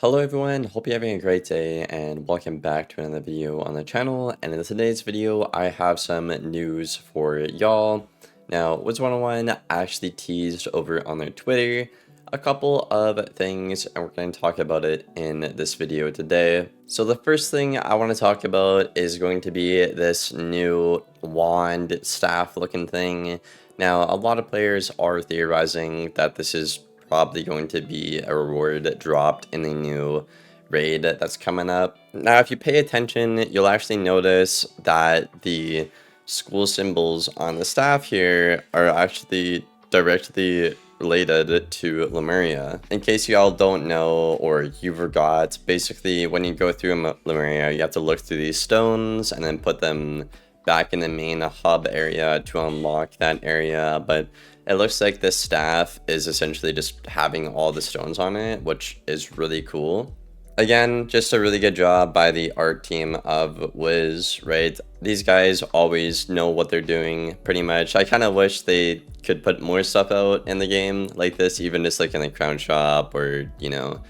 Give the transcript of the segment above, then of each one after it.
Hello everyone, hope you're having a great day and welcome back to another video on the channel. And in today's video, I have some news for y'all. Now, WIZARD101 actually teased over on their Twitter a couple of things and we're going to talk about it in this video today. So the first thing I want to talk about is going to be this new wand staff looking thing. Now, a lot of players are theorizing that this is probably going to be a reward dropped in a new raid that's coming up. Now, if you pay attention, you'll actually notice that the school symbols on the staff here are actually directly related to Lemuria. In case you all don't know or you forgot, basically when you go through Lemuria, you have to look through these stones and then put them back in the main hub area to unlock that area. But it looks like this staff is essentially just having all the stones on it, which is really cool. Again, just a really good job by the art team of Wiz, right? These guys always know what they're doing, pretty much. I kind of wish they could put more stuff out in the game like this, even just like in the crown shop or, you know,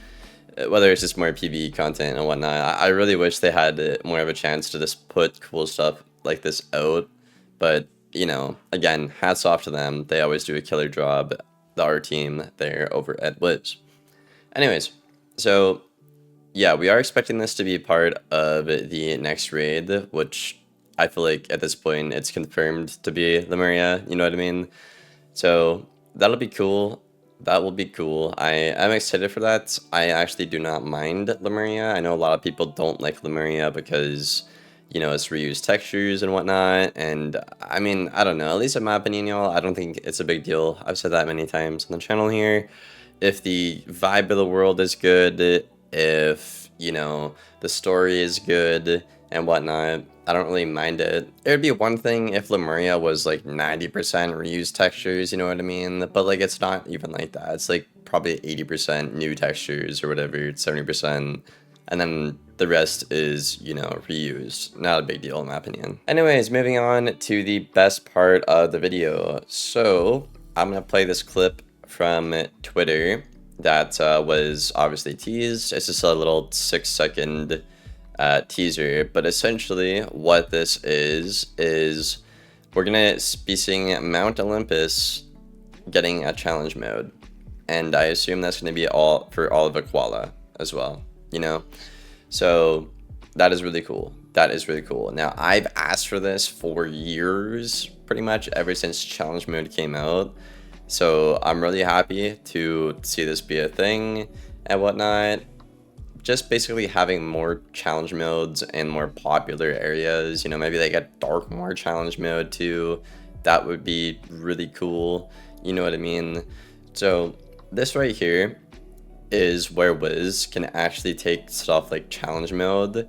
whether it's just more PvE content and whatnot. I really wish they had more of a chance to just put cool stuff like this out. But, you know, again, hats off to them. They always do a killer job, the art team there over at Wiz. Anyways, so yeah, we are expecting this to be part of the next raid, which I feel like at this point it's confirmed to be Lemuria, you know what I mean? So that'll be cool. That will be cool. I'm excited for that. I actually do not mind Lemuria. I know a lot of people don't like Lemuria because, you know, it's reused textures and whatnot. And I mean, I don't know. At least in my opinion, y'all, I don't think it's a big deal. I've said that many times on the channel here. If the vibe of the world is good, if, you know, the story is good and whatnot, I don't really mind it. It would be one thing if Lemuria was like 90% reused textures, you know what I mean? But like it's not even like that. It's like probably 80% new textures or whatever, 70%. And then the rest is, you know, reused. Not a big deal in my opinion. Anyways, moving on to the best part of the video. So I'm gonna play this clip from Twitter that was obviously teased. It's just a little 6-second teaser, but essentially what this is we're gonna be seeing Mount Olympus getting a challenge mode, and I assume that's gonna be all for all of Aquala as well, you know. So that is really cool. That is really cool. Now, I've asked for this for years, pretty much ever since challenge mode came out. So I'm really happy to see this be a thing and whatnot. Just basically having more challenge modes in more popular areas, you know, maybe like a dark more challenge mode too. That would be really cool, you know what I mean? So this right here is where Wiz can actually take stuff like challenge mode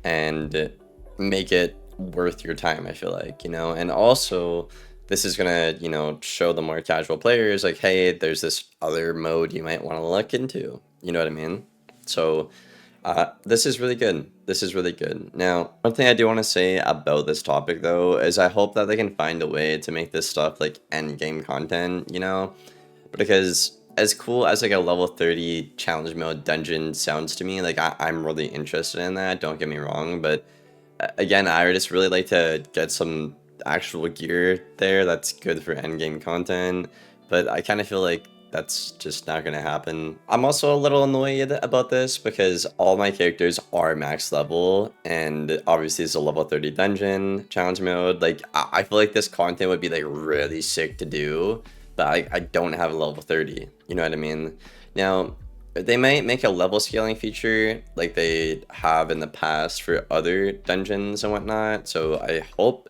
and make it worth your time, I feel like, you know. And also this is gonna, you know, show the more casual players like, hey, there's this other mode you might want to look into, you know what I mean? So this is really good. This is really good. Now, one thing I do want to say about this topic though is I hope that they can find a way to make this stuff like end game content, you know, because as cool as like a level 30 challenge mode dungeon sounds to me, like I'm really interested in that, don't get me wrong, but again, I just really like to get some actual gear there that's good for end game content, but I kind of feel like that's just not gonna happen. I'm also a little annoyed about this because all my characters are max level, and obviously it's a level 30 dungeon challenge mode. Like I feel like this content would be like really sick to do, but I don't have a level 30, you know what I mean? Now, they might make a level scaling feature like they have in the past for other dungeons and whatnot, so I hope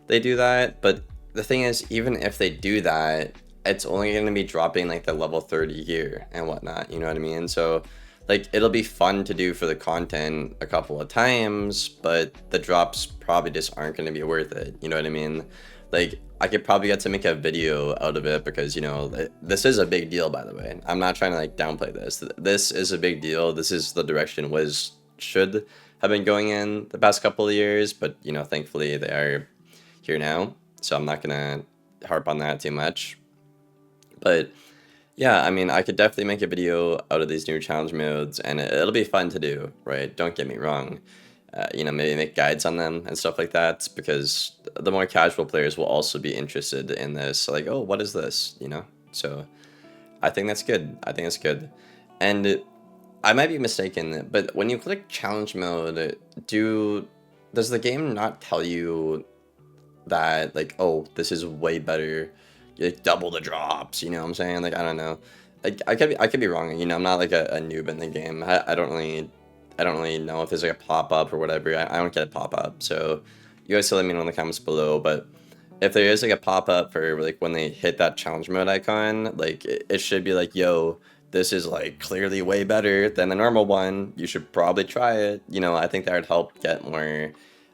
they do that. But the thing is, even if they do that, it's only going to be dropping like the level 30 gear and whatnot, you know what I mean? So like it'll be fun to do for the content a couple of times, but the drops probably just aren't going to be worth it, you know what I mean? Like I could probably get to make a video out of it because, you know, this is a big deal, by the way. I'm not trying to like downplay this. This is a big deal. This is the direction Wiz should have been going in the past couple of years, but, you know, thankfully they are here now, so I'm not gonna harp on that too much. But Yeah, I mean, I could definitely make a video out of these new challenge modes, and it'll be fun to do, right? Don't get me wrong. Maybe make guides on them and stuff like that, because the more casual players will also be interested in this. Like, oh, what is this? So I think that's good. I think that's good. And I might be mistaken, but when you click challenge mode, does the game not tell you that, like, oh, this is way better, like double the drops, you know what I'm saying? Like, I don't know. Like, I could be wrong, I'm not like a noob in the game. I don't really know if there's like a pop-up or whatever. I don't get a pop-up, so you guys let me know in the comments below. But if there is like a pop-up for like when they hit that challenge mode icon, like it should be like, yo, this is like clearly way better than the normal one, you should probably try it. I think that would help get more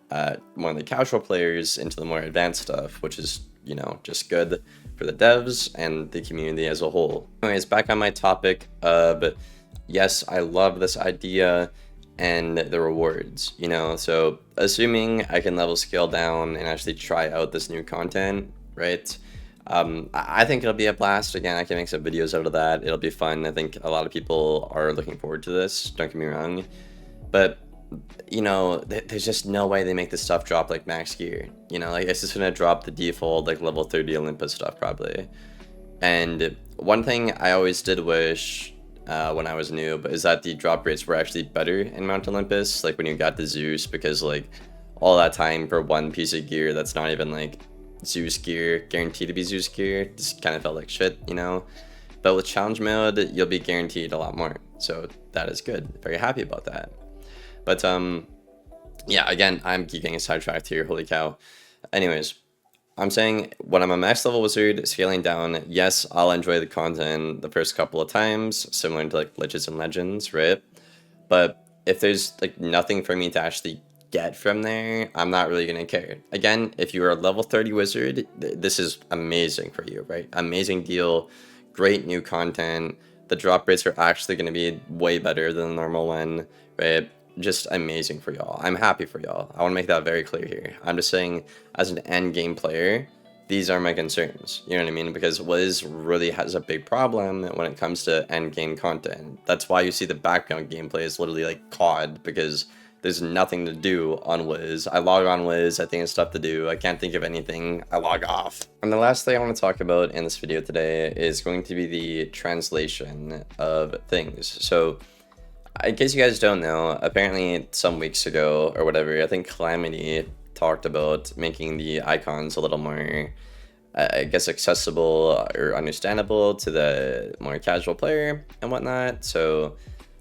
of the casual players into the more advanced stuff, which is, just good for the devs and the community as a whole. Anyways, back on my topic of, yes, I love this idea and the rewards, so assuming I can level scale down and actually try out this new content, right? I think it'll be a blast. Again, I can make some videos out of that. It'll be fun. I think a lot of people are looking forward to this, don't get me wrong, but there's just no way they make this stuff drop like max gear. Like it's just gonna drop the default like level 30 Olympus stuff probably. And one thing I always did wish when I was new, but is that the drop rates were actually better in Mount Olympus, like when you got the Zeus, because like all that time for one piece of gear that's not even like Zeus gear, guaranteed to be Zeus gear, just kind of felt like shit, But with challenge mode, you'll be guaranteed a lot more, so that is good. Very happy about that. But yeah, again, I'm getting sidetracked here, holy cow. Anyways, I'm saying when I'm a max level wizard scaling down, yes, I'll enjoy the content the first couple of times, similar to like Glitches and Legends, right? But if there's like nothing for me to actually get from there, I'm not really gonna care. Again, if you're a level 30 wizard, this is amazing for you, right? Amazing deal, great new content. The drop rates are actually gonna be way better than the normal one, right? Just amazing for y'all. I'm happy for y'all. I want to make that very clear here. I'm just saying, as an end game player, these are my concerns. You know what I mean? Because Wiz really has a big problem when it comes to end game content. That's why you see the background gameplay is literally like COD, because there's nothing to do on Wiz. I log on Wiz, I think it's stuff to do. I can't think of anything. I log off. And the last thing I want to talk about in this video today is going to be the translation of things. So, in case you guys don't know, apparently some weeks ago or whatever, I think Calamity talked about making the icons a little more, I guess, accessible or understandable to the more casual player and whatnot. So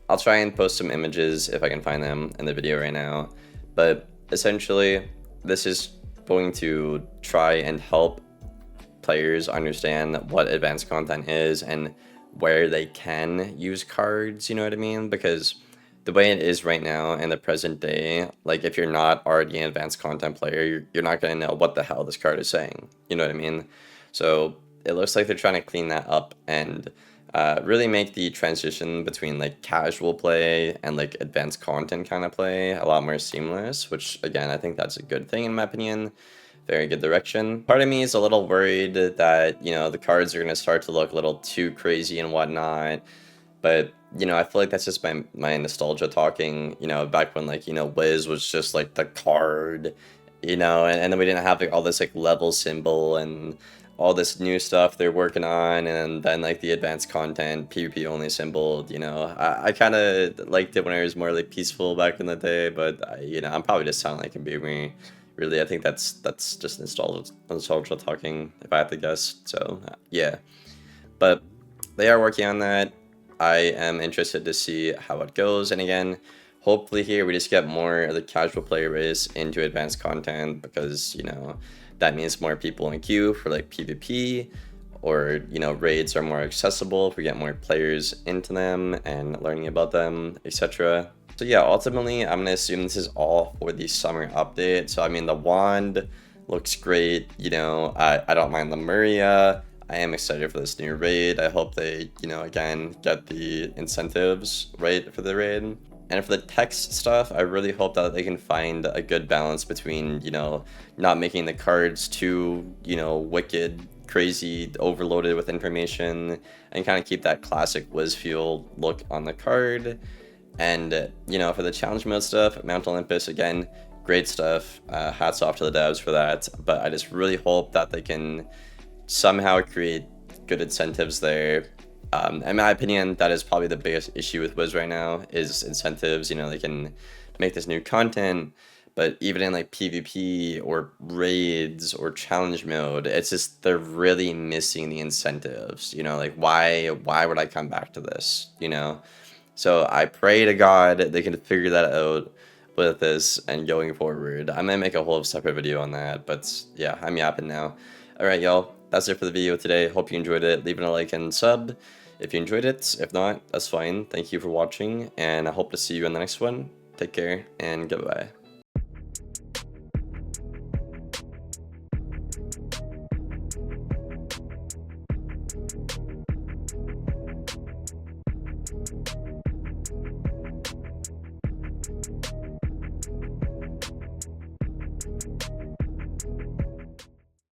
I'll try and post some images if I can find them in the video right now. But essentially, this is going to try and help players understand what advanced content is and where they can use cards, you know what I mean? Because the way it is right now in the present day, like if you're not already an advanced content player, you're not going to know what the hell this card is saying, you know what I mean? So it looks like they're trying to clean that up and really make the transition between like casual play and like advanced content kind of play a lot more seamless, which again, I think that's a good thing in my opinion. Very good direction. Part of me is a little worried that, the cards are going to start to look a little too crazy and whatnot. But, I feel like that's just my nostalgia talking, back when, like, Wiz was just, like, the card, and then we didn't have, like, all this, like, level symbol and all this new stuff they're working on, and then, like, the advanced content, PvP only symbol, I kind of liked it when it was more, like, peaceful back in the day, but, I'm probably just sounding like a boomer. Really, I think that's just nostalgia talking, if I have to guess. So, yeah. But they are working on that. I am interested to see how it goes. And again, hopefully here we just get more of the casual player base into advanced content because, that means more people in queue for like PvP or, raids are more accessible if we get more players into them and learning about them, etc. So yeah, ultimately, I'm going to assume this is all for the summer update. So, I mean, the wand looks great. I don't mind the Maria. I am excited for this new raid. I hope they, again, get the incentives right for the raid. And for the text stuff, I really hope that they can find a good balance between, not making the cards too, wicked crazy overloaded with information and kind of keep that classic Wiz feel look on the card. And you know, for the challenge mode stuff, Mount Olympus, again, great stuff. Hats off to the devs for that. But I just really hope that they can somehow create good incentives there. In my opinion, that is probably the biggest issue with Wiz right now is incentives. You know, they can make this new content, but even in like PvP or raids or challenge mode, it's just they're really missing the incentives. You know, like why would I come back to this? You know, so I pray to God they can figure that out with this and going forward. I might make a whole separate video on that, but yeah, I'm yapping now. All right, y'all, that's it for the video today. Hope you enjoyed it. Leave it a like and sub if you enjoyed it. If not, that's fine. Thank you for watching, and I hope to see you in the next one. Take care and goodbye.